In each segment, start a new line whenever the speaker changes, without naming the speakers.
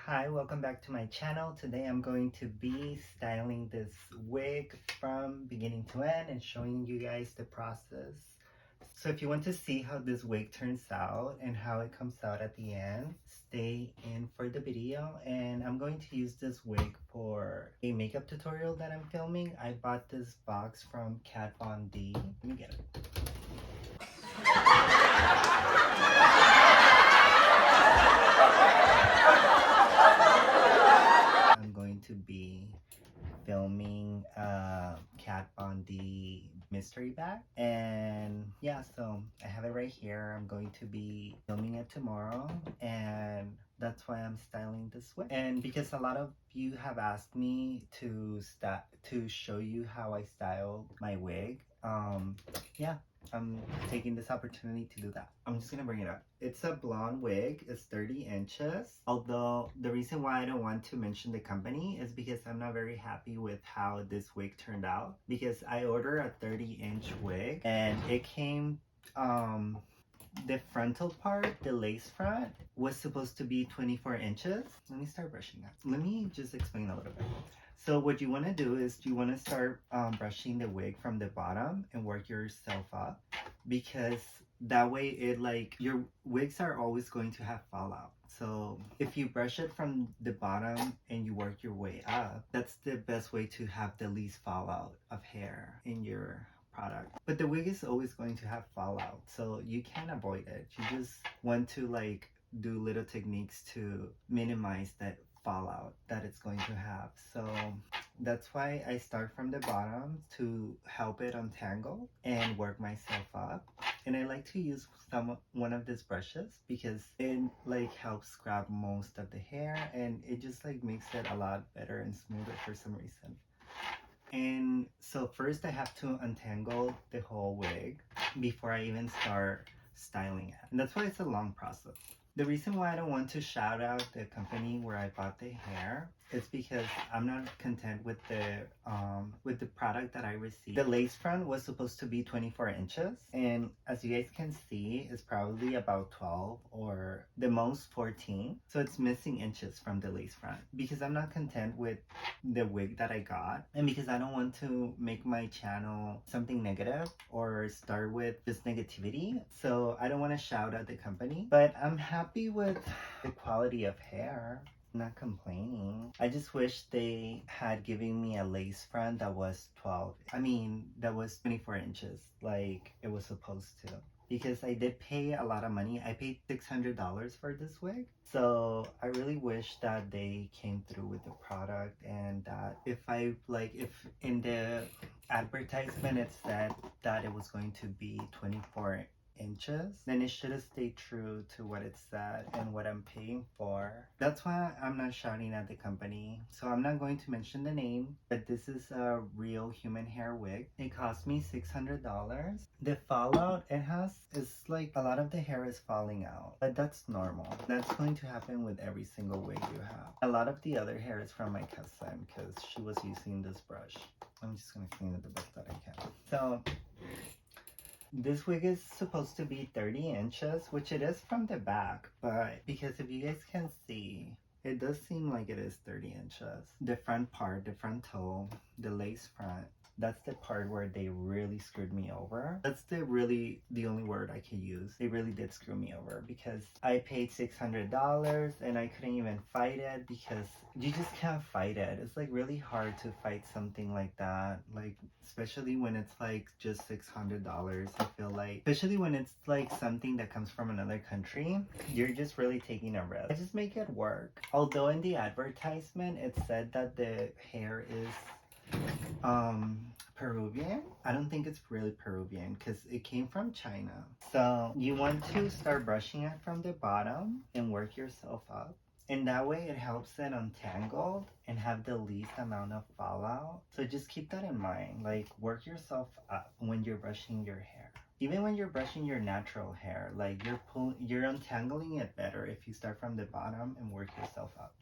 Hi, welcome back to my channel. Today I'm going to be styling this wig from beginning to end and showing you guys the process. So if you want to see how this wig turns out and how it comes out at the end, stay in for the video. And I'm going to use this wig for a makeup tutorial that I'm filming. I bought this box from Kat Von D. Let me get it. I'm going to be filming Kat Von D mystery bag, and yeah, so I have it right here. I'm going to be filming it tomorrow, and that's why I'm styling this wig. And because a lot of you have asked me to show you how I styled my wig, yeah, I'm taking this opportunity to do that. I'm just gonna bring it up. It's a blonde wig. It's 30 inches. Although the reason why I don't want to mention the company is because I'm not very happy with how this wig turned out. Because I ordered a 30-inch wig and it came, the frontal part, the lace front, was supposed to be 24 inches. Let me start brushing that. Let me just explain a little bit. So what you want to do is you want to start brushing the wig from the bottom and work yourself up, because that way it your wigs are always going to have fallout. So if you brush it from the bottom and you work your way up, that's the best way to have the least fallout of hair in your product. But the wig is always going to have fallout, so you can't avoid it. You just want to do little techniques to minimize that fallout that it's going to have. So that's why I start from the bottom to help it untangle and work myself up. And I like to use one of these brushes because it helps grab most of the hair, and it just makes it a lot better and smoother for some reason. And so first I have to untangle the whole wig before I even start styling it. And that's why it's a long process. The reason why I don't want to shout out the company where I bought the hair is because I'm not content with the product that I received. The lace front was supposed to be 24 inches, and as you guys can see, it's probably about 12 or the most 14. So it's missing inches from the lace front because I'm not content with the wig that I got, and because I don't want to make my channel something negative or start with just negativity. So I don't want to shout out the company, but I'm happy with the quality of hair. Not complaining. I just wish they had given me a lace front that was that was 24 inches like it was supposed to, because I did pay a lot of money. I paid $600 for this wig. So I really wish that they came through with the product, and that if in the advertisement it said that it was going to be 24 inches, then it should have stayed true to what it said and what I'm paying for. That's why I'm not shouting at the company. So I'm not going to mention the name, but this is a real human hair wig. It cost me $600. The fallout it has is a lot of the hair is falling out, but that's normal. That's going to happen with every single wig you have. A lot of the other hair is from my cousin because she was using this brush. I'm just gonna clean it the best that I can. So this wig is supposed to be 30 inches, which it is from the back, but because if you guys can see, it does seem like it is 30 inches. The front part, the front toe, the lace front, that's the part where they really screwed me over. That's the only word I can use. They really did screw me over because I paid $600 and I couldn't even fight it, because you just can't fight it. It's really hard to fight something like that. Especially when it's just $600. I feel especially when it's something that comes from another country, you're just really taking a risk. I just make it work. Although in the advertisement it said that the hair is Peruvian. I don't think it's really Peruvian because it came from China. So you want to start brushing it from the bottom and work yourself up. And that way it helps it untangle and have the least amount of fallout. So just keep that in mind. Work yourself up when you're brushing your hair. Even when you're brushing your natural hair, you're untangling it better if you start from the bottom and work yourself up.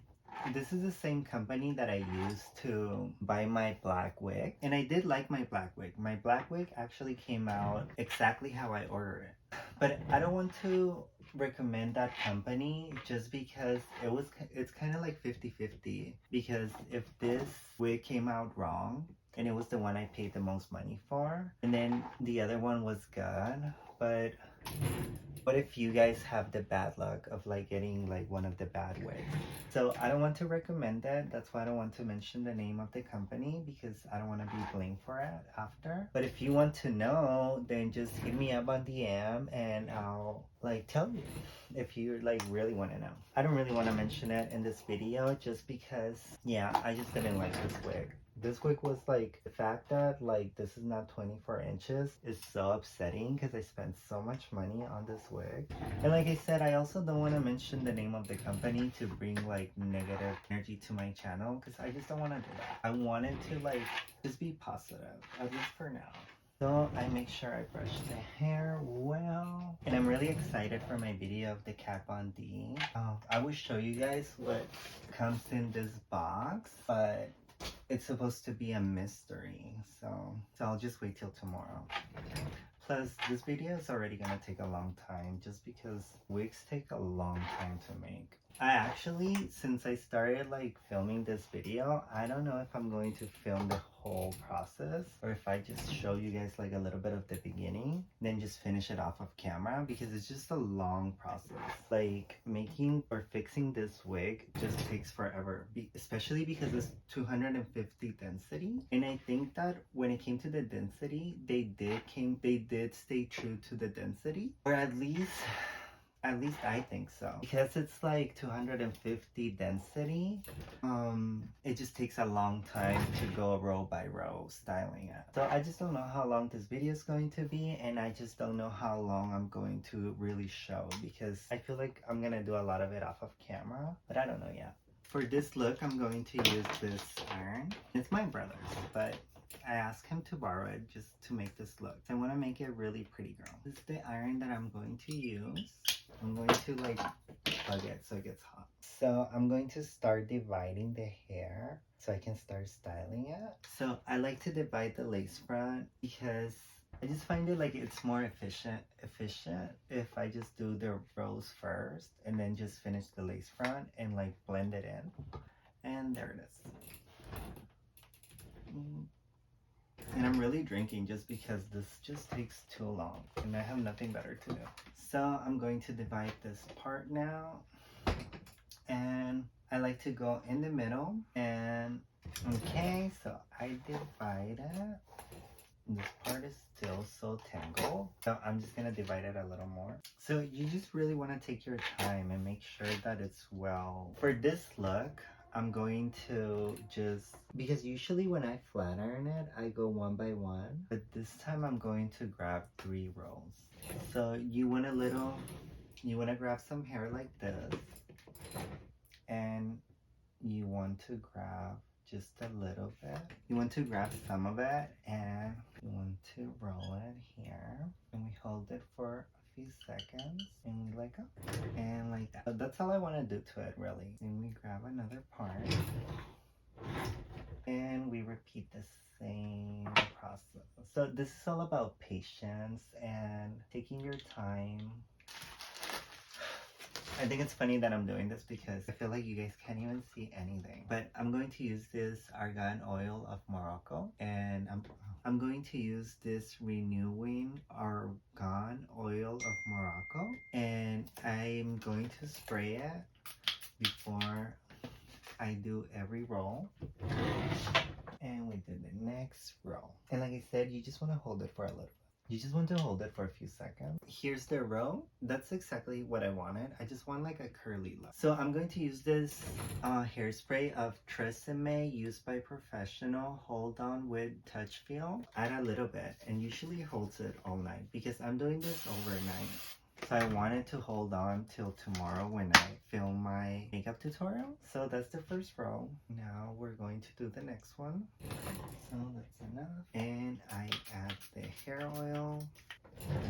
This is the same company that I used to buy my black wig, and I did like my black wig. My black wig actually came out exactly how I ordered it. But I don't want to recommend that company just because it's kind of like 50-50, because if this wig came out wrong and it was the one I paid the most money for, and then the other one was good, but what if you guys have the bad luck of like getting like one of the bad wigs? So I don't want to recommend that. That's why I don't want to mention the name of the company, because I don't want to be blamed for it after. But if you want to know, then just hit me up on DM and I'll like tell you if you like really want to know. I don't really want to mention it in this video just because, yeah, I just didn't like this wig. This wig was like, the fact that like this is not 24 inches is so upsetting because I spent so much money on this wig. And like I said, I also don't want to mention the name of the company to bring like negative energy to my channel, because I just don't want to do that. I wanted to like just be positive, at least for now. So I make sure I brush the hair well. And I'm really excited for my video of the Kat Von D. I will show you guys what comes in this box, but it's supposed to be a mystery, so I'll just wait till tomorrow. Plus, this video is already gonna take a long time just because wigs take a long time to make. I actually, since I started like filming this video, I don't know if I'm going to film the whole process or if I just show you guys like a little bit of the beginning, then just finish it off of camera, because it's just a long process. Like making or fixing this wig just takes forever, especially because it's 250 density. And I think that when it came to the density, they did stay true to the density, or at least I think so, because it's like 250 density. It just takes a long time to go row by row styling it. So I just don't know how long this video is going to be, and I just don't know how long I'm going to really show, because I feel like I'm gonna do a lot of it off of camera, but I don't know yet. For this look, I'm going to use this iron. It's my brother's, but I asked him to borrow it just to make this look. I want to make it really pretty, girl. This is the iron that I'm going to use. I'm going to like plug it so it gets hot. So I'm going to start dividing the hair so I can start styling it. So I like to divide the lace front because I just find it like it's more efficient if I just do the rows first and then just finish the lace front and like blend it in. And there it is. And I'm really drinking just because this just takes too long and I have nothing better to do. So I'm going to divide this part now, and I like to go in the middle. And okay, so I divide it. This part is still so tangled, so I'm just gonna divide it a little more. So you just really want to take your time and make sure that it's well. For this look, I'm going to just, because usually when I flat iron it, I go one by one, but this time I'm going to grab 3 rolls. So you want to grab some hair like this, and you want to grab just a little bit. You want to grab some of it, and you want to roll it here, and we hold it for few seconds and we let go, and like that. So that's all I want to do to it, really. Then we grab another part and we repeat the same process. So this is all about patience and taking your time. I think it's funny that I'm doing this because I feel like you guys can't even see anything. But I'm going to use this argan oil of Morocco, and I'm going to use this renewing argan oil of Morocco, and I'm going to spray it before I do every roll. And we do the next row. And like I said, you just want to hold it for a little bit. You just want to hold it for a few seconds. Here's the row. That's exactly what I wanted. I just want like a curly look. So I'm going to use this hairspray of Tresemme used by professional. Hold on with touch feel. Add a little bit, and usually holds it all night because I'm doing this overnight. So I wanted to hold on till tomorrow when I film my makeup tutorial. So that's the first row. Now we're going to do the next one. So that's enough. And I add the hair oil.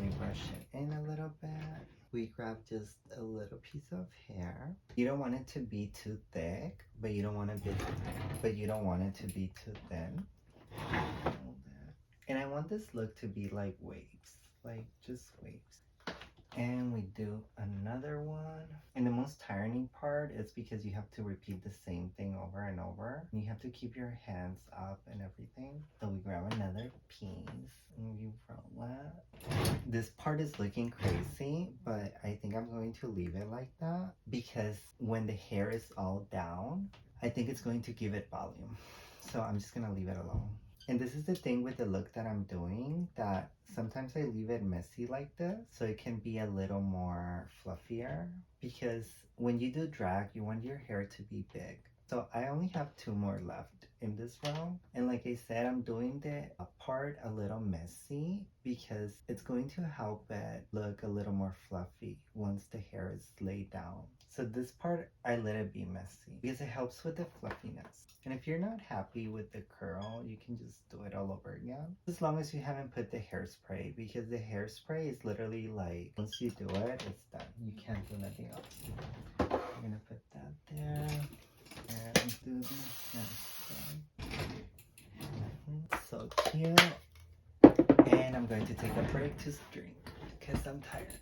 We brush it in a little bit. We grab just a little piece of hair. You don't want it to be too thick, but you don't want it to be too thin. And I want this look to be like waves, like just waves. And we do another one. And the most tiring part is because you have to repeat the same thing over and over. You have to keep your hands up and everything. So we grab another piece and we roll it. This part is looking crazy, but I think I'm going to leave it like that because when the hair is all down, I think it's going to give it volume. So I'm just gonna leave it alone. And this is the thing with the look that I'm doing, that sometimes I leave it messy like this so it can be a little more fluffier, because when you do drag, you want your hair to be big. So I only have 2 more left in this row. And like I said, I'm doing the part a little messy because it's going to help it look a little more fluffy once the hair is laid down. So this part, I let it be messy because it helps with the fluffiness. And if you're not happy with the curl, you can just do it all over again. As long as you haven't put the hairspray, because the hairspray is literally like, once you do it, it's done. You can't do nothing else. I'm gonna put that there and do the hairspray. So cute. And I'm going to take a break to drink because I'm tired.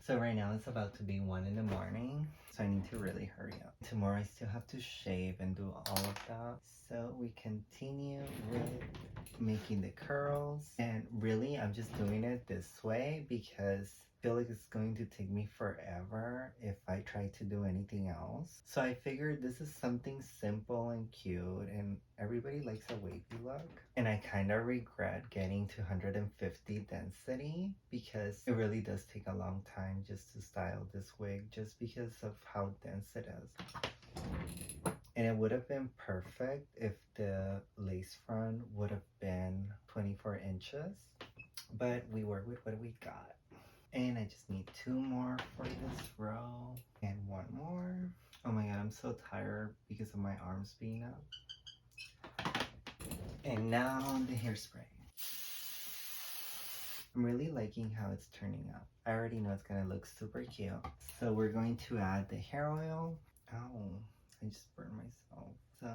So right now it's about to be 1 in the morning, so I need to really hurry up. Tomorrow I still have to shave and do all of that. So we continue with making the curls. And really, I'm just doing it this way because I feel like it's going to take me forever if I try to do anything else. So I figured this is something simple and cute, and everybody likes a wavy look. And I kind of regret getting to 150 density because it really does take a long time just to style this wig, just because of how dense it is. And it would have been perfect if the lace front would have been 24 inches, but we work with what we got. And I just need 2 more for this row and 1 more. Oh my god, I'm so tired because of my arms being up. And now the hairspray. I'm really liking how it's turning out. I already know it's gonna look super cute. So we're going to add the hair oil. Ow, I just burned myself. So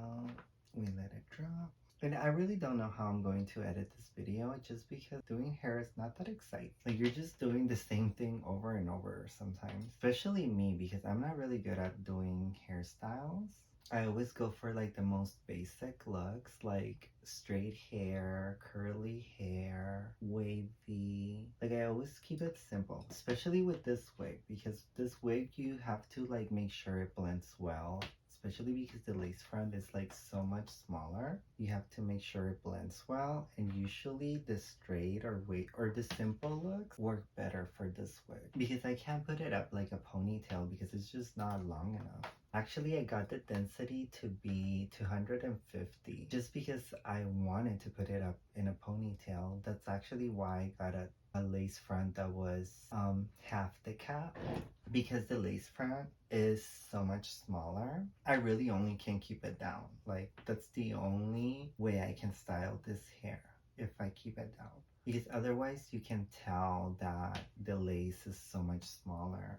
we let it drop. And I really don't know how I'm going to edit this video, just because doing hair is not that exciting. Like, you're just doing the same thing over and over sometimes. Especially me, because I'm not really good at doing hairstyles. I always go for like the most basic looks, like straight hair, curly hair, wavy. Like, I always keep it simple, especially with this wig, because this wig you have to like make sure it blends well, especially because the lace front is like so much smaller. You have to make sure it blends well, and usually the straight or wave or the simple looks work better for this wig, because I can't put it up like a ponytail because it's just not long enough. Actually, I got the density to be 250 just because I wanted to put it up in a ponytail. That's actually why I got a lace front that was half the cap, because the lace front is so much smaller. I really only can keep it down. Like, that's the only way I can style this hair, if I keep it down, because otherwise you can tell that the lace is so much smaller.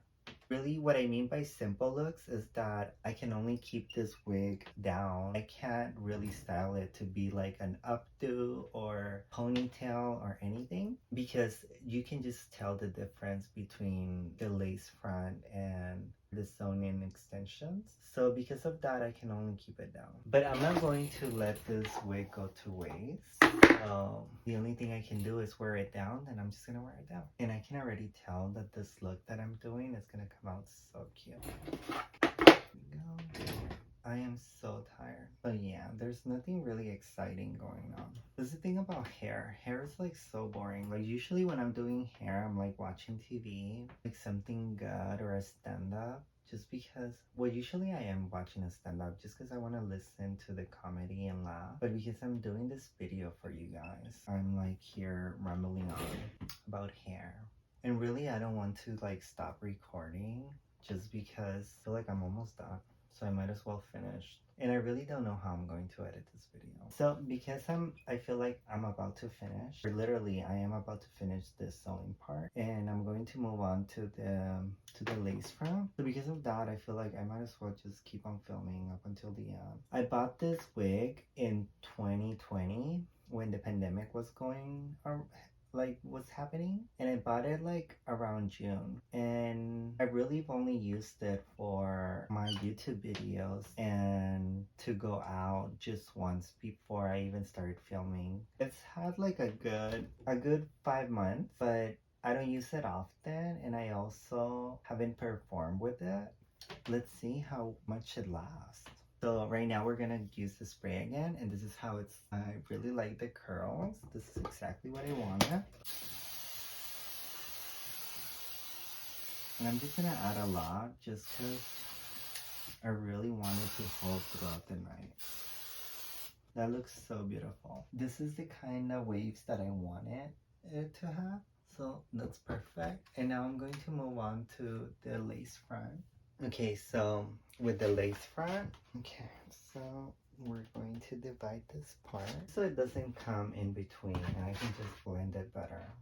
Really, what I mean by simple looks is that I can only keep this wig down. I can't really style it to be like an updo or ponytail or anything, because you can just tell the difference between the lace front and the sewn-in extensions. So because of that, I can only keep it down. But I'm not going to let this wig go to waste. The only thing I can do is wear it down, and I'm just gonna wear it down. And I can already tell that this look that I'm doing is gonna come out so cute. There we go. I am so tired. But yeah, there's nothing really exciting going on. This is the thing about hair. Hair is like so boring. Like, usually when I'm doing hair, I'm like watching TV, like something good or a stand-up. Just because, well, usually I am watching a stand-up just because I want to listen to the comedy and laugh. But because I'm doing this video for you guys, I'm like here rambling on about hair. And really, I don't want to like stop recording just because I feel like I'm almost done. So I might as well finish. And I really don't know how I'm going to edit this video. So because I feel like I'm about to finish, or literally I am about to finish this sewing part, and I'm going to move on to the lace front. So because of that, I feel like I might as well just keep on filming up until the end. I bought this wig in 2020 when the pandemic was going like what's happening, and I bought it like around June, and I really only used it for my YouTube videos and to go out just once before I even started filming. It's had like a good 5 months, but I don't use it often, and I also haven't performed with it. Let's see how much it lasts. So right now we're gonna use the spray again, and this is how it's. I really like the curls. This is exactly what I wanted. And I'm just gonna add a lot just because I really want it to hold throughout the night. That looks so beautiful. This is the kind of waves that I wanted it to have. So that's perfect. And now I'm going to move on to the lace front. Okay, so with the lace front, okay, so we're going to divide this part so it doesn't come in between and I can just blend it better.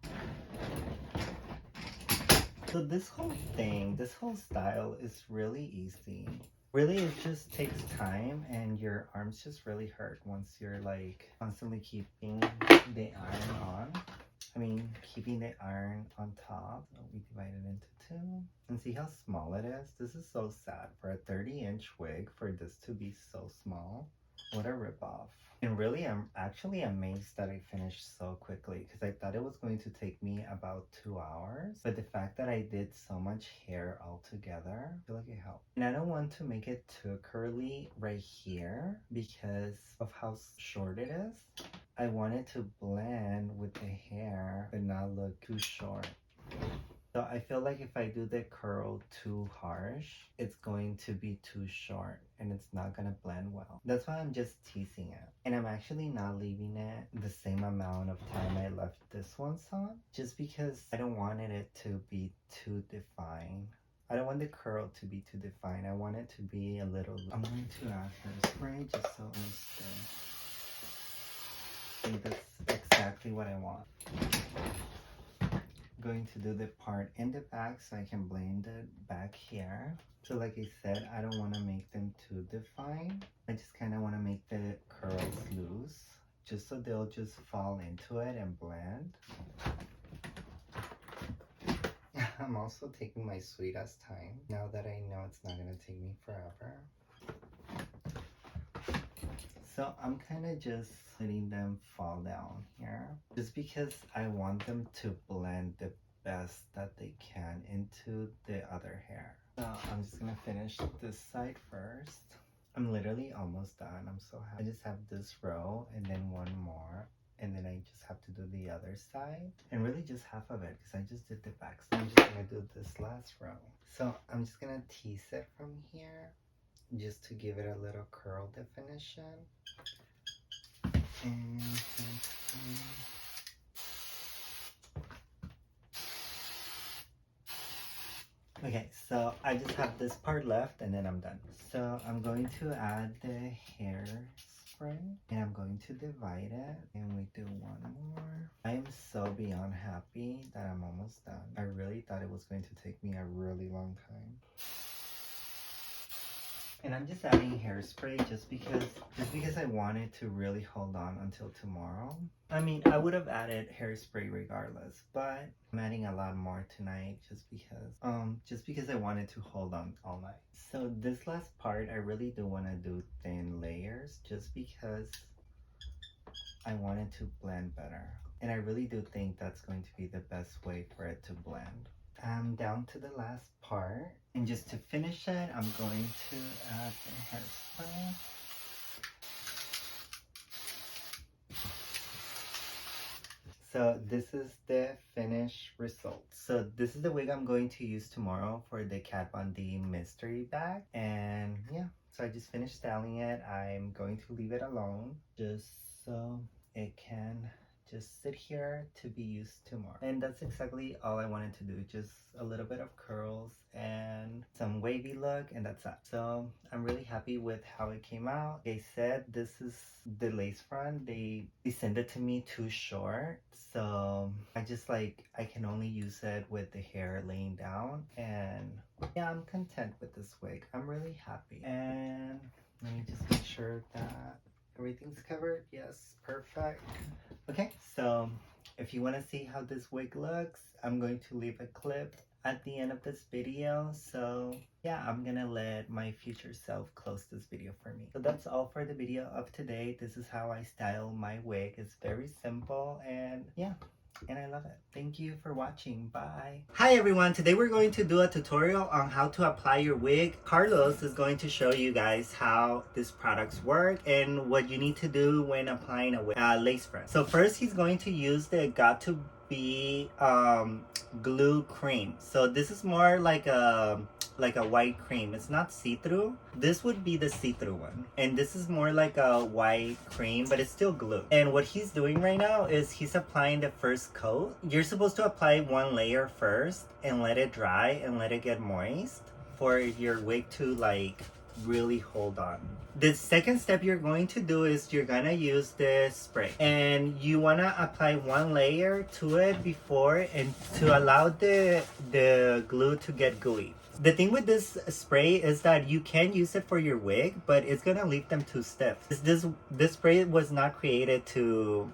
So this whole thing, this whole style is really easy. Really, it just takes time and your arms just really hurt once you're like constantly keeping the iron on. Keeping the iron on top. So we divide it into two. And see how small it is? This is so sad. For a 30-inch wig, for this to be so small. What a ripoff. And really, I'm actually amazed that I finished so quickly because I thought it was going to take me about 2 hours. But the fact that I did so much hair all together, I feel like it helped. And I don't want to make it too curly right here because of how short it is. I want it to blend with the hair but not look too short. So I feel like if I do the curl too harsh, it's going to be too short and it's not gonna blend well. That's why I'm just teasing it. And I'm actually not leaving it the same amount of time I left this one's on, just because I don't want it to be too defined. I don't want the curl to be too defined. I want it to be a little... I'm going to add hairspray just so it stays. I think that's exactly what I want. Going to do the part in the back so I can blend it back here. So like I said, I don't want to make them too defined. I just kind of want to make the curls loose just so they'll just fall into it and blend. I'm also taking my sweet ass time now that I know it's not going to take me forever. So I'm kind of just letting them fall down here just because I want them to blend the best that they can into the other hair. So I'm just gonna finish this side first. I'm literally almost done. I'm so happy. I just have this row and then one more, and then I just have to do the other side and really just half of it because I just did the back. So I'm just gonna do this last row. So I'm just gonna tease it from here just to give it a little curl definition. And okay, so I just have this part left and then I'm done. So I'm going to add the hairspray and I'm going to divide it and we do one more. I am so beyond happy that I'm almost done. I really thought it was going to take me a really long time. And I'm just adding hairspray just because I wanted to really hold on until tomorrow. I mean, I would have added hairspray regardless, but I'm adding a lot more tonight just because I wanted to hold on all night. So this last part, I really do want to do thin layers just because I wanted to blend better. And I really do think that's going to be the best way for it to blend. I'm down to the last part, and just to finish it, I'm going to add the hairspray. So this is the finished result. So this is the wig I'm going to use tomorrow for the Kat Von D mystery bag, and yeah, so I just finished styling it. I'm going to leave it alone just so it can just sit here to be used tomorrow. And that's exactly all I wanted to do, just a little bit of curls and some wavy look, and that's it. So I'm really happy with how it came out. They said this is the lace front. They sent it to me too short, so I can only use it with the hair laying down, and yeah, I'm content with this wig. I'm really happy. And let me just make sure that everything's covered. Yes, perfect. Okay, so if you want to see how this wig looks, I'm going to leave a clip at the end of this video. So yeah, I'm gonna let my future self close this video for me. So that's all for the video of today. This is how I style my wig. It's very simple, and yeah, and I love it. Thank you for watching. Bye. Hi everyone, today we're going to do a tutorial on how to apply your wig. Carlos is going to show you guys how these products work and what you need to do when applying a wig, lace front. So first he's going to use the Got to Be glue cream. So this is more like a white cream. It's not see-through. This would be the see-through one, and this is more like a white cream, but it's still glue. And what he's doing right now is he's applying the first coat. You're supposed to apply one layer first and let it dry and let it get moist for your wig to like really hold on. The second step you're going to do is you're gonna use the spray, and you want to apply one layer to it before, and to allow the glue to get gooey. The thing with this spray is that you can use it for your wig, but it's gonna leave them too stiff. This spray was not created to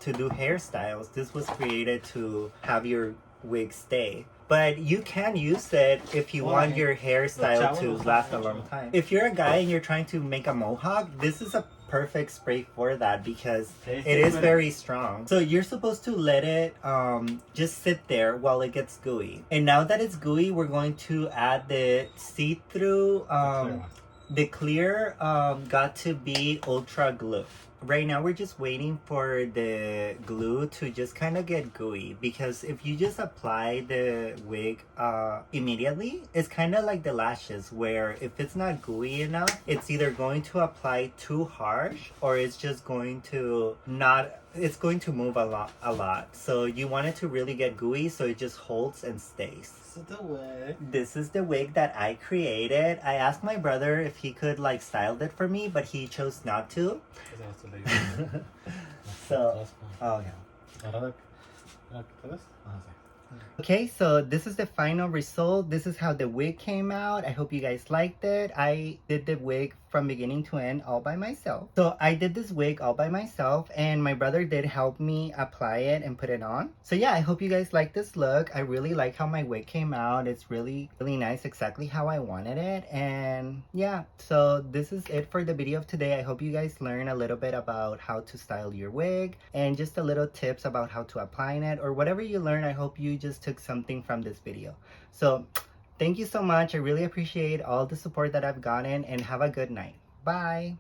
do hairstyles. This was created to have your wig stay. But you can use it if you want your hairstyle to last a long time. If you're a guy and you're trying to make a mohawk, this is a perfect spray for that because it is very strong. So you're supposed to let it just sit there while it gets gooey. And now that it's gooey, we're going to add the see-through, the clear Got to Be Ultra Glue. Right now we're just waiting for the glue to just kind of get gooey, because if you just apply the wig immediately, it's kind of like the lashes, where if it's not gooey enough, it's either going to apply too harsh or it's just going to it's going to move a lot. So you want it to really get gooey so it just holds and stays. This is the wig that I created. I asked my brother if he could like style it for me, but he chose not to. So, oh yeah. Okay, so this is the final result. This is how the wig came out. I hope you guys liked it. I did the wig from beginning to end all by myself. So I did this wig all by myself, and my brother did help me apply it and put it on. So yeah, I hope you guys like this look. I really like how my wig came out. It's really nice, exactly how I wanted it. And yeah, so this is it for the video of today. I hope you guys learn a little bit about how to style your wig and just a little tips about how to apply it, or whatever you learn. I hope you just took something from this video. So thank you so much. I really appreciate all the support that I've gotten, and have a good night. Bye.